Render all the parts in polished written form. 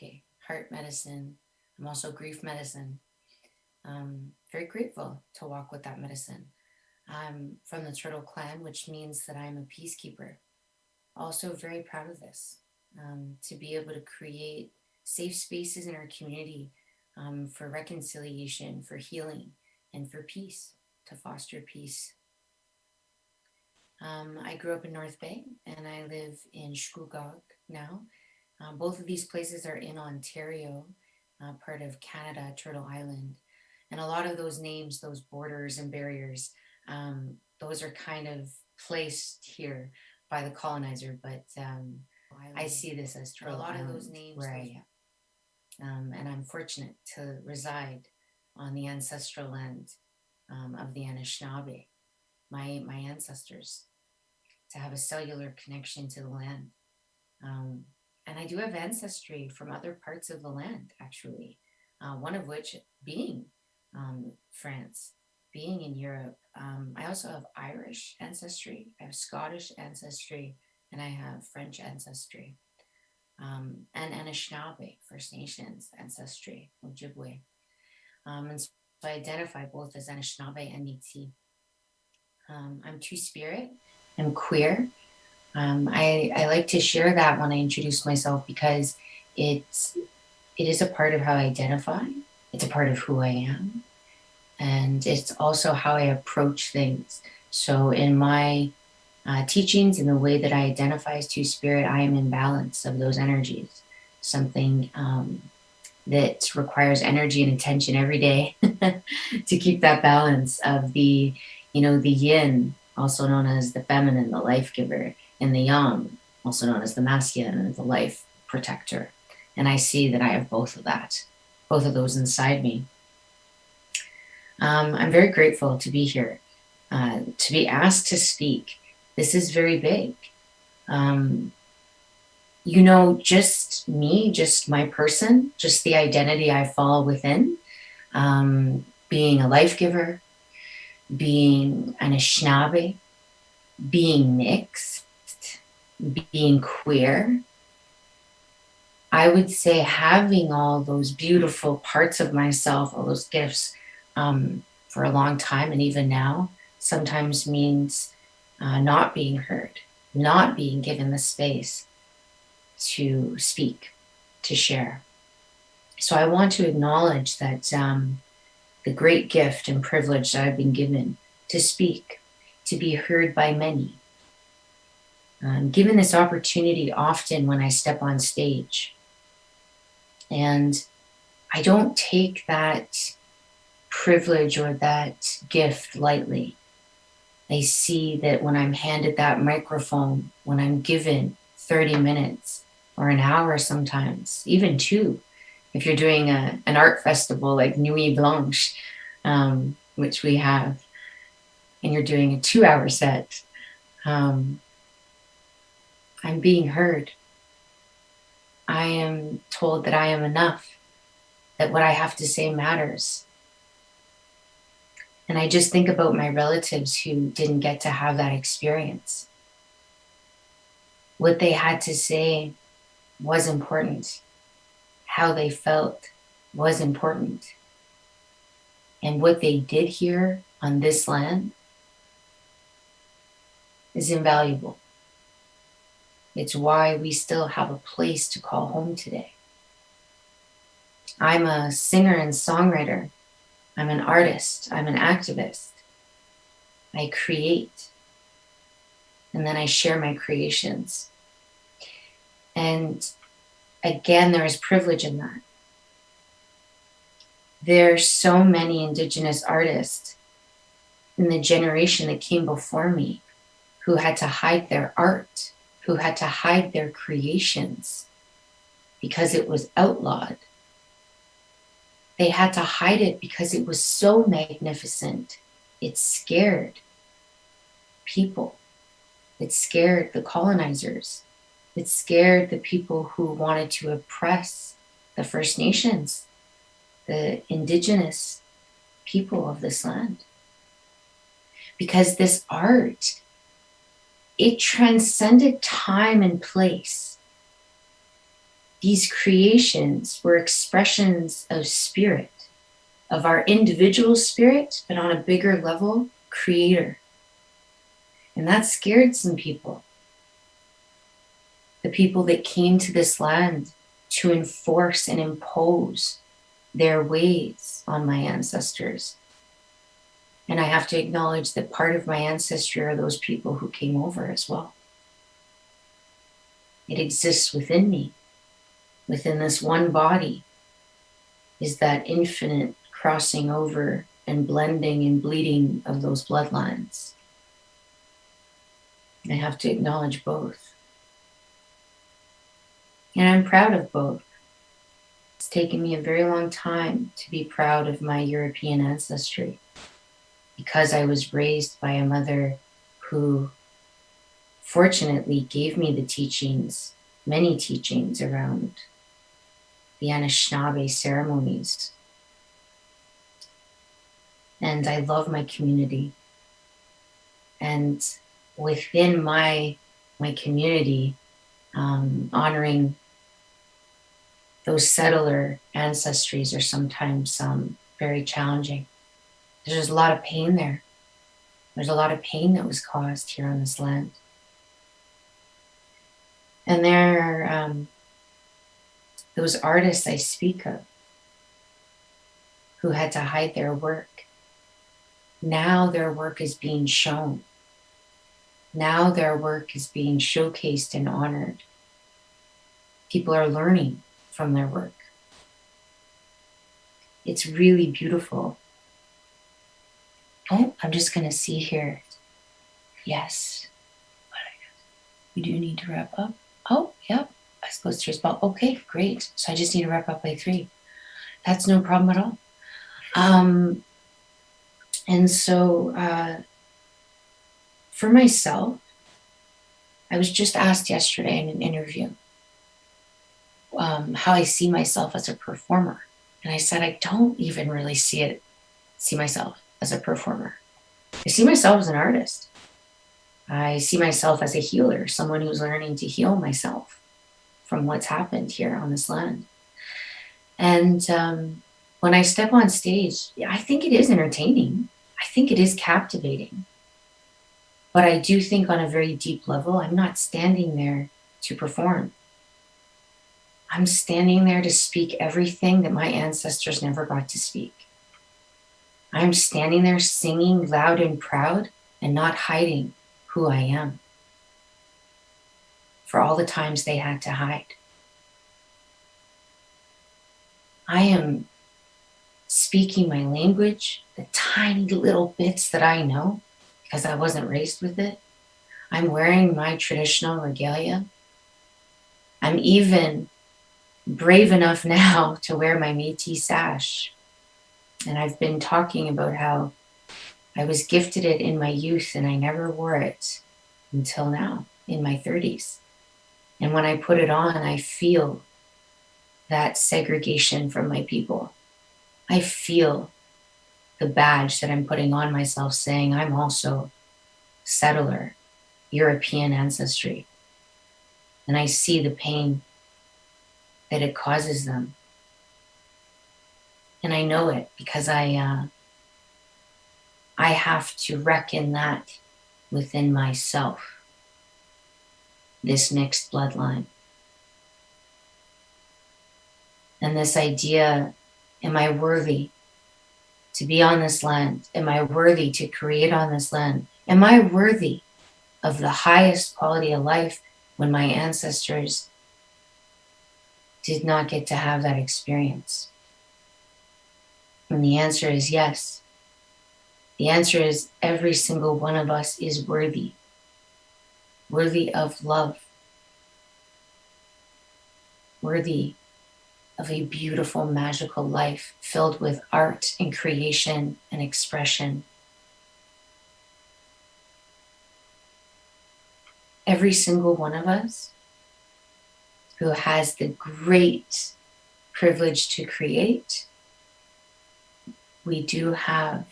okay, heart medicine. I'm also grief medicine. Very grateful to walk with that medicine. I'm from the Turtle Clan, which means that I'm a peacekeeper. Also, very proud of this, to be able to create safe spaces in our community, for reconciliation, for healing, and for peace, to foster peace. I grew up in North Bay and I live in Shkoogog now. Both of these places are in Ontario, part of Canada, Turtle Island. And a lot of those names, those borders and barriers, those are kind of placed here by the colonizer. But I see this as Turtle Island, a lot of those names, where I am. And I'm fortunate to reside on the ancestral land of the Anishinaabe, my ancestors, to have a cellular connection to the land. And I do have ancestry from other parts of the land, actually, one of which being France, being in Europe. I also have Irish ancestry, I have Scottish ancestry, and I have French ancestry, and Anishinaabe, First Nations ancestry, Ojibwe. And so I identify both as Anishinaabe and Métis. I'm two-spirit, I'm queer. I like to share that when I introduce myself because it is a part of how I identify. It's a part of who I am. And it's also how I approach things. So in my teachings, in the way that I identify as two-spirit, I am in balance of those energies. Something that requires energy and attention every day to keep that balance of the yin, also known as the feminine, the life giver, and the yang, also known as the masculine, the life protector. And I see that I have both of those inside me. I'm very grateful to be here, to be asked to speak. This is very big. Just me, just my person, just the identity I fall within, being a life giver, being Anishinaabe, being mixed, being queer. I would say having all those beautiful parts of myself, all those gifts, for a long time and even now, sometimes means not being heard, not being given the space to speak, to share. So I want to acknowledge that the great gift and privilege that I've been given to speak, to be heard by many. Given this opportunity often when I step on stage. And I don't take that privilege or that gift lightly. I see that when I'm handed that microphone, when I'm given 30 minutes or an hour sometimes, even 2, if you're doing an art festival like Nuit Blanche, which we have, and you're doing a 2-hour set, I'm being heard. I am told that I am enough, that what I have to say matters. And I just think about my relatives who didn't get to have that experience. What they had to say was important. How they felt was important. And what they did here on this land is invaluable. It's why we still have a place to call home today. I'm a singer and songwriter. I'm an artist. I'm an activist. I create. And then I share my creations. And again, there is privilege in that. There's so many Indigenous artists in the generation that came before me who had to hide their art, who had to hide their creations because it was outlawed. They had to hide it because it was so magnificent. It scared people. It scared the colonizers. It scared the people who wanted to oppress the First Nations, the Indigenous people of this land. Because this art, it transcended time and place. these creations were expressions of spirit, of our individual spirit, but on a bigger level, creator. And that scared some people. The people that came to this land to enforce and impose their ways on my ancestors. And I have to acknowledge that part of my ancestry are those people who came over as well. It exists within me. Within this one body is that infinite crossing over and blending and bleeding of those bloodlines. I have to acknowledge both. And I'm proud of both. It's taken me a very long time to be proud of my European ancestry because I was raised by a mother who fortunately gave me the teachings, many teachings around the Anishinaabe ceremonies. And I love my community. And within my community, honoring those settler ancestries are sometimes very challenging. There's a lot of pain there. There's a lot of pain that was caused here on this land. And there are those artists I speak of who had to hide their work. Now their work is being shown. Now their work is being showcased and honored. People are learning from their work. It's really beautiful. Oh, I'm just going to see here. Yes. We do need to wrap up. Oh, yep. I suppose 3 spot. Okay, great. So I just need to wrap up by 3. That's no problem at all. And so for myself, I was just asked yesterday in an interview how I see myself as a performer. And I said, I don't even really see myself as a performer. I see myself as an artist. I see myself as a healer, someone who's learning to heal myself from what's happened here on this land. And when I step on stage, I think it is entertaining. I think it is captivating. But I do think on a very deep level, I'm not standing there to perform. I'm standing there to speak everything that my ancestors never got to speak. I'm standing there singing loud and proud and not hiding who I am for all the times they had to hide. I am speaking my language, the tiny little bits that I know, because I wasn't raised with it. I'm wearing my traditional regalia. I'm even brave enough now to wear my Métis sash. And I've been talking about how I was gifted it in my youth and I never wore it until now in my 30s. And when I put it on, I feel that segregation from my people. I feel the badge that I'm putting on myself saying I'm also settler, European ancestry. And I see the pain that it causes them. And I know it because I have to reckon that within myself, this mixed bloodline. And this idea, am I worthy to be on this land? Am I worthy to create on this land? Am I worthy of the highest quality of life when my ancestors did not get to have that experience? And the answer is yes. The answer is every single one of us is worthy of love, worthy of a beautiful, magical life filled with art and creation and expression. Every single one of us who has the great privilege to create, we do have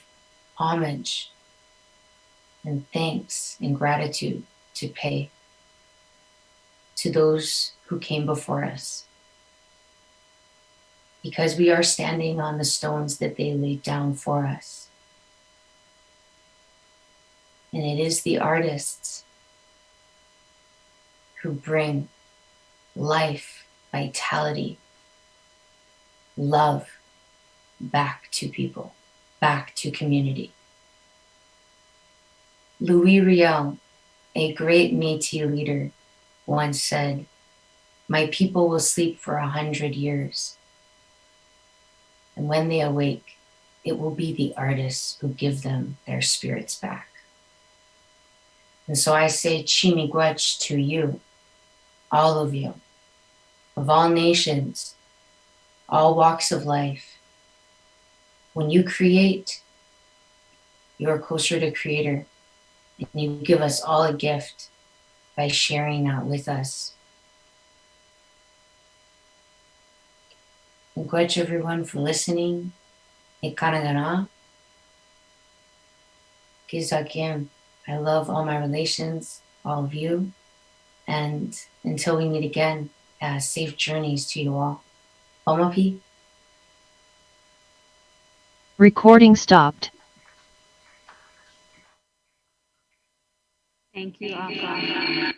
homage and thanks and gratitude to pay to those who came before us. because we are standing on the stones that they laid down for us. And it is the artists who bring life, vitality, love back to people, back to community. Louis Riel, a great Métis leader, once said, "My people will sleep for 100 years. And when they awake, it will be the artists who give them their spirits back." And so I say Chimigwech to you, all of you, of all nations, all walks of life. When you create, you are closer to Creator, and you give us all a gift by sharing that with us. Thank you everyone for listening. Ekanagana, Kizakim. I love all my relations, all of you. And until we meet again, safe journeys to you all. Omapi. Recording stopped. Thank you, Aka.